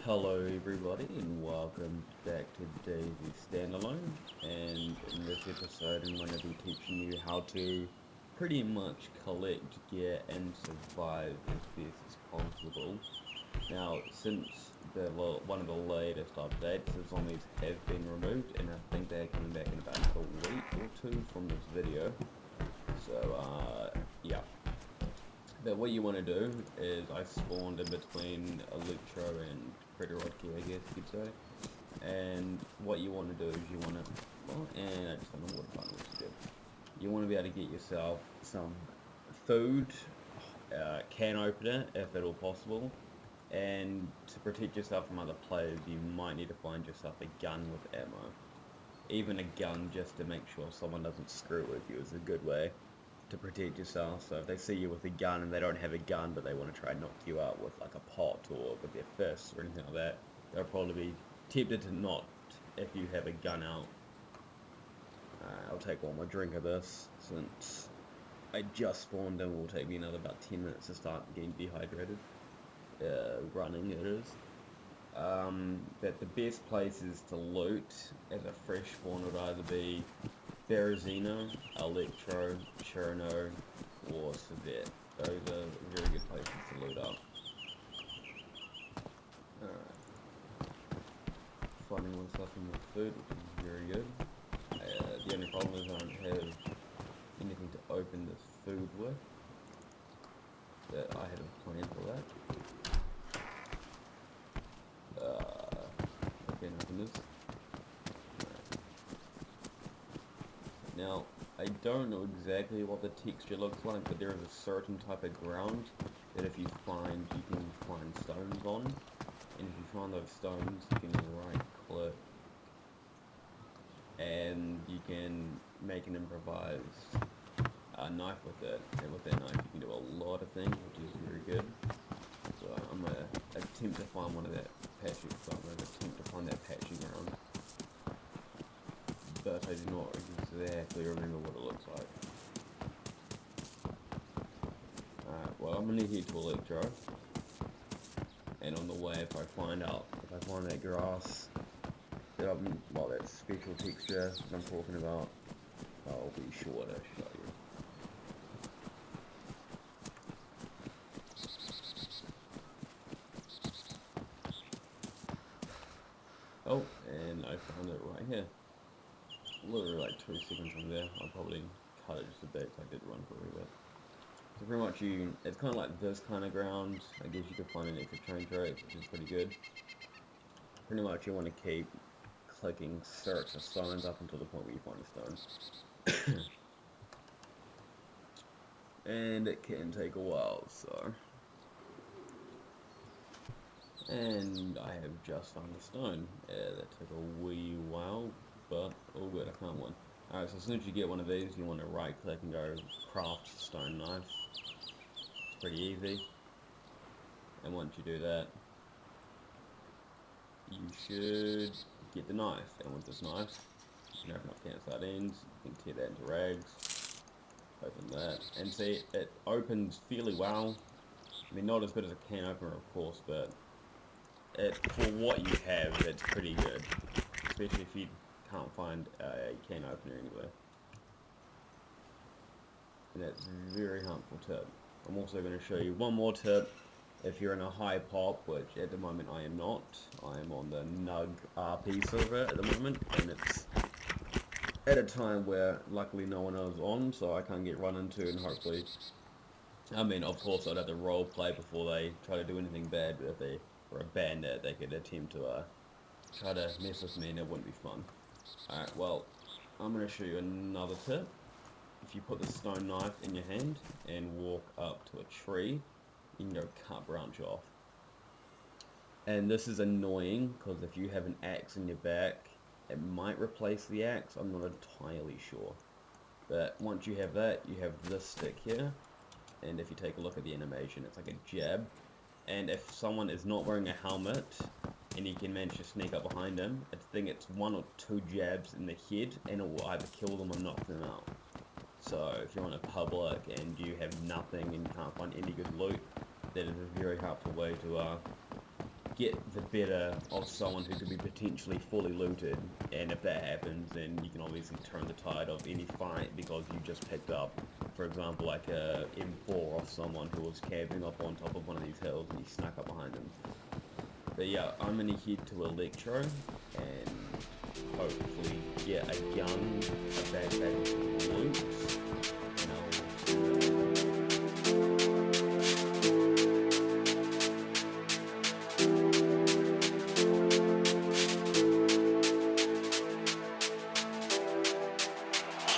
Hello everybody and welcome back to DayZ Standalone, and in this episode I'm going to be teaching you how to pretty much collect gear and survive as best as possible. Now, since one of the latest updates, the zombies have been removed, and I think they're coming back in about a week or two from this video. So yeah. But what you want to do is I spawned in between Electro and Predarodki, I guess you'd say. And what you want to do is you want to, and I just found a water button, which is good. You want to be able to get yourself some food, can opener if at all possible, and to protect yourself from other players you might need to find yourself a gun with ammo. Even a gun just to make sure someone doesn't screw with you is a good way to protect yourself. So if they see you with a gun and they don't have a gun but they want to try and knock you out with like a pot or with their fists or anything like that, they'll probably be tempted to not if you have a gun out. I'll take one more drink of this since I just spawned and it will take me another about 10 minutes to start getting dehydrated. Running it is. That the best places to loot as a fresh spawn would either be Berezino, Electro, Cherno, or Civet. Those are very good places to loot up. Alright. Finding myself in the food, which is very good. The only problem is I don't have anything to open this food with. But I had a plan for that. Okay, open this. Now, I don't know exactly what the texture looks like, but there is a certain type of ground that if you find, you can find stones on. And if you find those stones, you can right click and you can make an improvised knife with it. And with that knife you can do a lot of things, which is very good. So I'm going to attempt to find one of that patchy, ground. But I do not exactly remember what it looks like. Alright, well I'm gonna head to Electro. And on the way, if I find that grass, that special texture that I'm talking about, I'll be sure to show you. Oh, and I found it right here. Literally like 2 seconds from there. I'll probably cut it just a bit so I did run for a bit. So pretty much it's kind of like this kind of ground. I guess you could find an extra train track, which is pretty good. Pretty much you want to keep clicking search for stones up until the point where you find a stone. And it can take a while, so. And I have just found a stone. That took a wee while, but all good, I found one. Alright, so as soon as you get one of these, you want to right click and go craft stone knife. It's pretty easy. And once you do that, you should get the knife. And with this knife, you can open up cans sardines, you can tear that into rags, open that, and see, it opens fairly well. I mean, not as good as a can opener, of course, but for what you have, it's pretty good. Especially if you can't find a can opener anywhere. And that's a very helpful tip. I'm also going to show you one more tip. If you're in a high pop, which at the moment I am not, I am on the NUG RP server at the moment, and it's at a time where luckily no one is on, so I can't get run into, and hopefully, I mean, of course I'd have to role play before they try to do anything bad, but if they were a bandit, they could attempt to try to mess with me and it wouldn't be fun. Alright, well, I'm going to show you another tip. If you put the stone knife in your hand and walk up to a tree, you can go cut branch off. And this is annoying because if you have an axe in your back, it might replace the axe, I'm not entirely sure. But once you have that, you have this stick here, and if you take a look at the animation, it's like a jab. And if someone is not wearing a helmet, and you can manage to sneak up behind him, I think it's 1 or 2 jabs in the head, and it will either kill them or knock them out. So if you're on a public and you have nothing and you can't find any good loot, that is a very helpful way to get the better of someone who could be potentially fully looted, and if that happens, then you can obviously turn the tide of any fight because you just picked up, for example, like a M4 off someone who was camping up on top of one of these hills and you snuck up behind them. But yeah, I'm gonna head to Electro and hopefully get a gun, a backpack with loot, and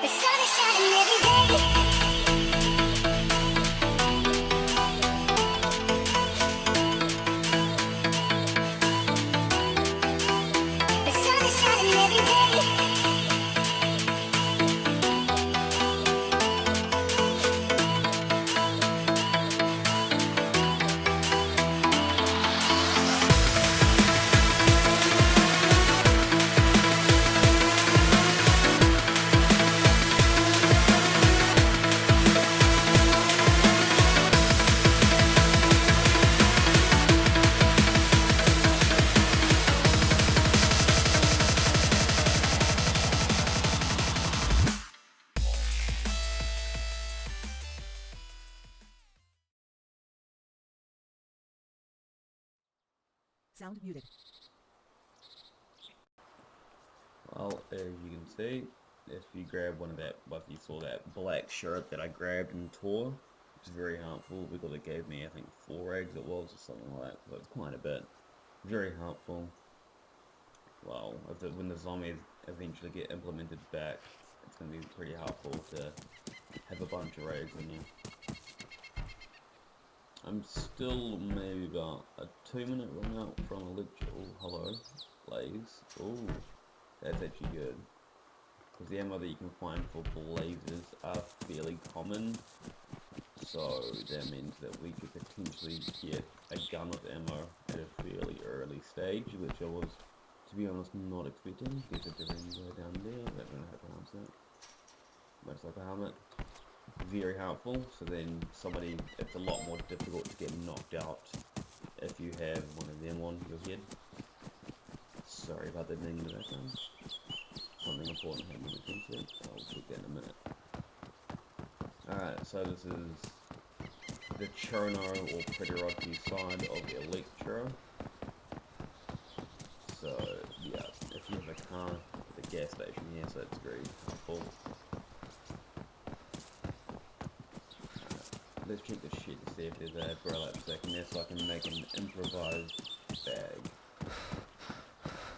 The sun is shining every day. The sun is shining every day. Sound muted. well, as you can see, if you grab one of that, like you saw that black shirt that I grabbed and tore, it's very helpful because it gave me, I think, 4 eggs it was, or something like that, so it's quite a bit. Very helpful. Well, when the zombies eventually get implemented back, it's going to be pretty helpful to have a bunch of eggs in you. I'm still maybe about a 2-minute run out from Electro. Oh, hello, Blaze. Oh, that's actually good. Because the ammo that you can find for blazes are fairly common. So that means that we could potentially get a gun with ammo at a fairly early stage, which I was, to be honest, not expecting. There's a rainbow down there. I don't know how to pronounce that. Much like a helmet. Very helpful. So then it's a lot more difficult to get knocked out if you have one of them on your head. Sorry about that ding in the background. Something important happened with the concert. I'll check that in a minute. Alright, so this is the Chono or Pretty side of Electro. So yeah, if you have a car at the gas station here, so it's very helpful. Let's check the shit to see if there's a burlap sack in there so I can make an improvised bag.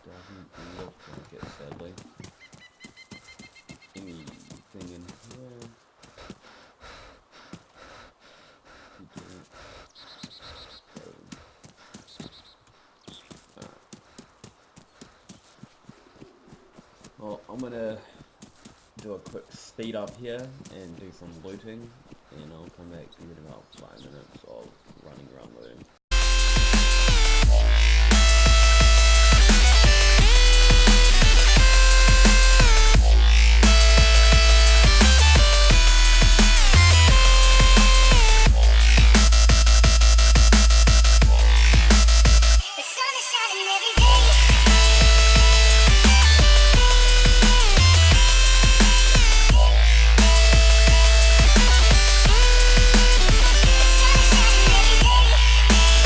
Doesn't look like it, sadly. Anything in here? Well, I'm gonna do a quick speed up here and do some looting, and I'll come back to you in about 5 minutes of running around looting. The sun is shining every day. The sun is shining every day.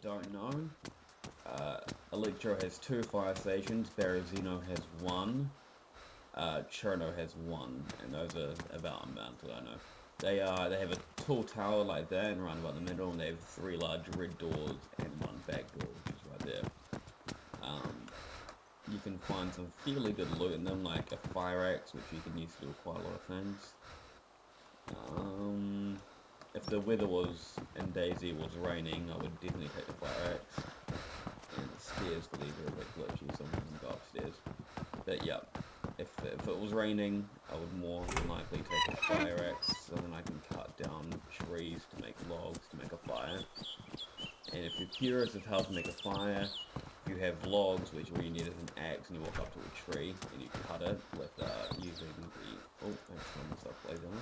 don't know, Electro has 2 fire stations, Berezino has 1, Cherno has 1, and those are about amount that I know. They have a tall tower like that, and around about the middle, and they have 3 large red doors and 1 back door, which is right there. You can find some fairly good loot in them, like a fire axe, which you can use to do quite a lot of things. If the weather was in DayZ was raining, I would definitely take the fire axe. And the stairs, believe it, are a bit glitchy, so I'm gonna go upstairs. But yeah, if it was raining, I would more than likely take a fire axe, so then I can cut down trees to make logs to make a fire. And if you're curious of how to make a fire, you have logs, which all you need is an axe, and you walk up to a tree, and you cut it with using the... Oh, that's some stuff later on.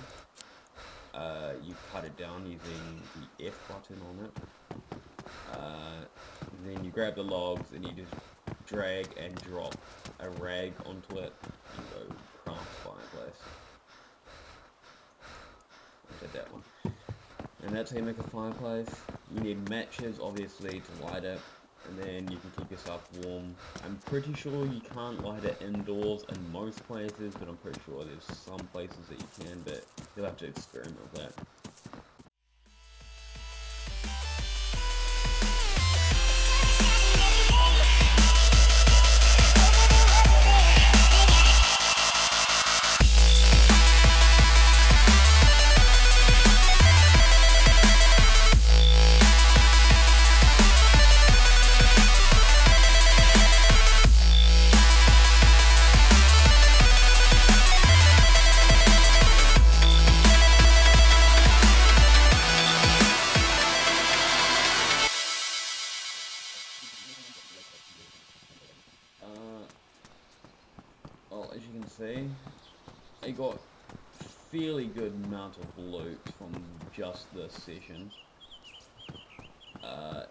You cut it down using the F button on it. Then you grab the logs, and you just drag and drop a rag onto it, and go craft fireplace. I did that one. And that's how you make a fireplace. You need matches, obviously, to light it. And then you can keep yourself warm. I'm pretty sure you can't light it indoors in most places, but I'm pretty sure there's some places that you can, but you'll have to experiment with that. Well, as you can see, I got fairly good amount of loot from just this session. I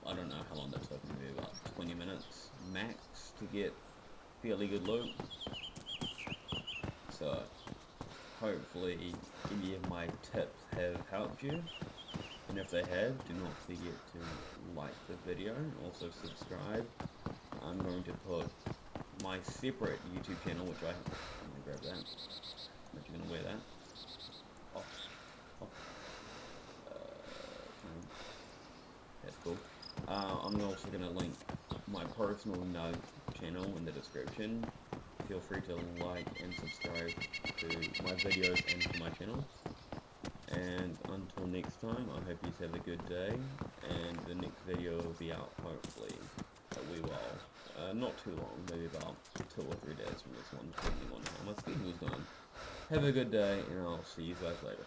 don't know how long that took, maybe about 20 minutes max to get fairly good loot. So, hopefully any of my tips have helped you. And if they have, do not forget to like the video and also subscribe. I'm going to put my separate YouTube channel, which I'm gonna grab that. I'm actually gonna wear that. That's cool. I'm also gonna link my personal NUG channel in the description. Feel free to like and subscribe to my videos and to my channel. And until next time, I hope you have a good day, and the next video will be out hopefully a wee while. Not too long, maybe about 2 or 3 days from this one, depending on how my schedule's going. Have a good day, and I'll see you guys later.